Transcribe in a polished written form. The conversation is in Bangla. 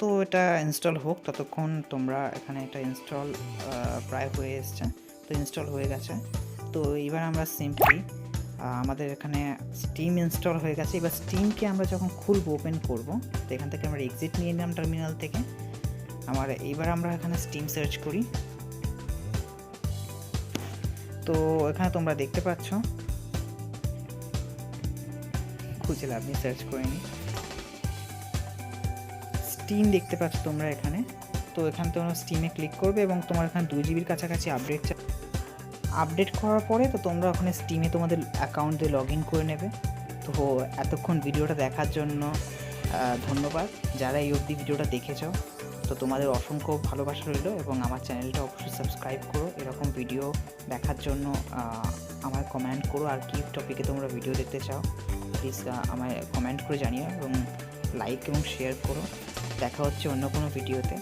তো এটা ইনস্টল হোক, ততক্ষণ তোমরা এখানে এটা ইনস্টল প্রায় হয়ে এসছে। তো ইনস্টল হয়ে গেছে। তো এবার আমরা সিম্পলি আমাদের এখানে স্টিম ইনস্টল হয়ে গেছে। এবার স্টিমকে আমরা যখন খুলবো, ওপেন করব, তো এখান থেকে আমরা এক্সিট নিয়ে নিলাম টার্মিনাল থেকে। এবার আমরা এখানে স্টিম সার্চ করি। তো এখানে তোমরা দেখতে পাচ্ছ, খুঁজে লাভ নেই, সার্চ করে নিই, স্টিম দেখতে পাচ্ছ তোমরা এখানে। তো এখানে তোমরা স্টিমে ক্লিক করবে এবং তোমার এখানে 2 জিবির কাছাকাছি আপডেট করার পরে তো তোমরা ওখানে স্টিমে তোমাদের অ্যাকাউন্ট দিয়ে লগ ইন করে নেবে। তো এতক্ষণ ভিডিওটা দেখার জন্য ধন্যবাদ। যারা এই অবধি ভিডিওটা দেখেছ, তো তোমাদের অসংখ্য ভালোবাসা রইল এবং আমার চ্যানেলটা অবশ্যই সাবস্ক্রাইব করো। এরকম ভিডিও দেখার জন্য আমায় কমেন্ট করো, আর কি টপিকে তোমরা ভিডিও দেখতে চাও প্লিজ আমায় কমেন্ট করে জানিও এবং লাইক এবং শেয়ার করো। দেখা হচ্ছে অন্য কোনো ভিডিওতে।